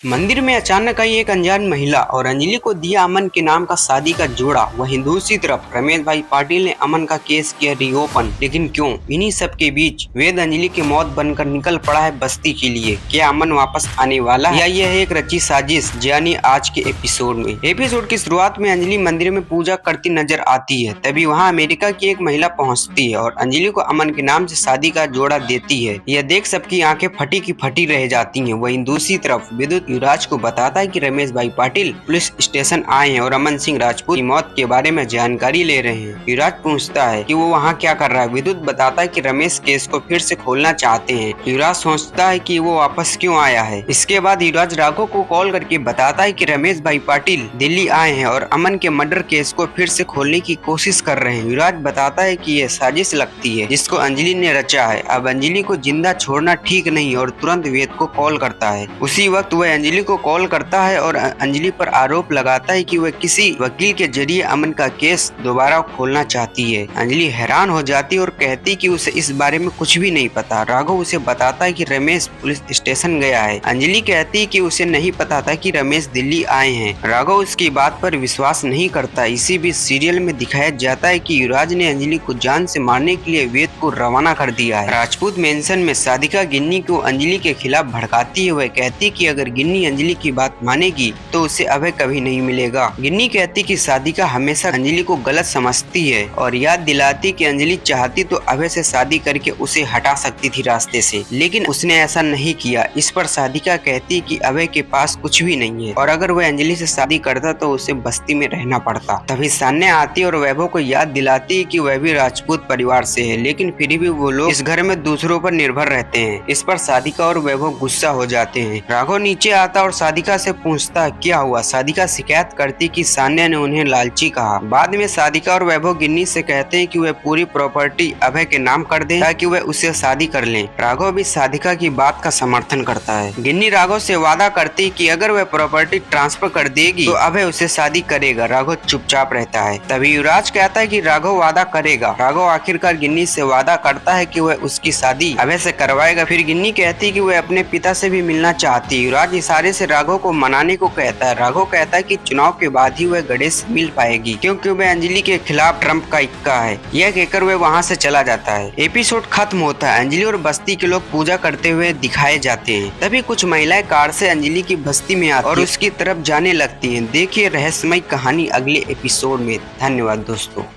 मंदिर में अचानक आई एक अनजान महिला और अंजलि को दिया अमन के नाम का शादी का जोड़ा। वहीं दूसरी तरफ रमेश भाई पाटिल ने अमन का केस किया रीओपन। लेकिन क्यों? इन्हीं सब के बीच वेद अंजलि की मौत बनकर निकल पड़ा है बस्ती के लिए। क्या अमन वापस आने वाला है या यह एक रची साजिश? जानिए आज के एपिसोड में। एपिसोड की शुरुआत में अंजलि मंदिर में पूजा करती नजर आती है। तभी वहाँ अमेरिका की एक महिला पहुँचती है और अंजलि को अमन के नाम से शादी का जोड़ा देती है। यह देख सबकी आंखें फटी की फटी रह जाती है। वहीं दूसरी तरफ विद्युत युवराज को बताता है कि रमेश भाई पाटिल पुलिस स्टेशन आए हैं और अमन सिंह राजपूत की मौत के बारे में जानकारी ले रहे हैं। युवराज पूछता है कि वो वहाँ क्या कर रहा है। विद्युत बताता है कि रमेश केस को फिर से खोलना चाहते हैं। युवराज सोचता है कि वो वापस क्यों आया है। इसके बाद युवराज राघव को कॉल करके बताता है कि रमेश भाई पाटिल दिल्ली आए हैं और अमन के मर्डर केस को फिर से खोलने की कोशिश कर रहे हैं। युवराज बताता है कि यह साजिश लगती है जिसको अंजलि ने रचा है। अब अंजलि को जिंदा छोड़ना ठीक नहीं और तुरंत वेद को कॉल करता है। उसी वक्त वह अंजलि को कॉल करता है और अंजलि पर आरोप लगाता है कि वह किसी वकील के जरिए अमन का केस दोबारा खोलना चाहती है। अंजलि हैरान हो जाती है और कहती कि उसे इस बारे में कुछ भी नहीं पता। राघव उसे बताता है कि रमेश पुलिस स्टेशन गया है। अंजलि कहती है कि उसे नहीं पता था कि रमेश दिल्ली आए हैं। राघव उसकी बात पर विश्वास नहीं करता। इसी बीच सीरियल में दिखाया जाता है कि युवराज ने अंजलि को जान से मारने के लिए वेद को रवाना कर दिया है। राजपूत मेंशन में साधिका गिन्नी को अंजलि के खिलाफ भड़काती है। वह कहती कि अगर गिन्नी अंजलि की बात मानेगी तो उसे अभय कभी नहीं मिलेगा। गिन्नी कहती कि साधिका हमेशा अंजलि को गलत समझती है और याद दिलाती कि अंजलि चाहती तो अभय से शादी करके उसे हटा सकती थी रास्ते से, लेकिन उसने ऐसा नहीं किया। इस पर साधिका कहती कि अभय के पास कुछ भी नहीं है और अगर वह अंजलि से शादी करता तो उसे बस्ती में रहना पड़ता। तभी सान्या आती और वैभव को याद दिलाती कि वह भी राजपूत परिवार से है, लेकिन फिर भी वो लोग इस घर में दूसरों पर निर्भर रहते हैं। इस पर साधिका और वैभव गुस्सा हो जाते हैं। राघव नीचे आता और साधिका से पूछता क्या हुआ। साधिका शिकायत करती कि सान्या ने उन्हें लालची कहा। बाद में साधिका और वैभव गिन्नी से कहते हैं कि वह पूरी प्रॉपर्टी अभय के नाम कर दे ताकि वह उससे शादी कर ले। राघव भी साधिका की बात का समर्थन करता है। गिन्नी राघव से वादा करती कि अगर वह प्रॉपर्टी ट्रांसफर कर देगी तो अभय उससे शादी करेगा। राघव चुपचाप रहता है। तभी युवराज कहता है कि राघव वादा करेगा। राघव आखिरकार गिन्नी से वादा करता है कि वह उसकी शादी अभय से करवाएगा। फिर गिन्नी कहती कि वह अपने पिता से भी मिलना चाहती है। युवराज इशारे से राघव को मनाने को कहता है। राघव कहता है कि चुनाव के बाद ही वह गणेश से मिल पाएगी क्योंकि वह अंजलि के खिलाफ ट्रम्प का इक्का है। यह कहकर वह वहां से चला जाता है। एपिसोड खत्म होता है। अंजलि और बस्ती के लोग पूजा करते हुए दिखाए जाते हैं। तभी कुछ महिलाएं कार से अंजलि की बस्ती में आती और उसकी तरफ जाने लगती हैं। देखिए रहस्यमय कहानी अगले एपिसोड में। धन्यवाद दोस्तों।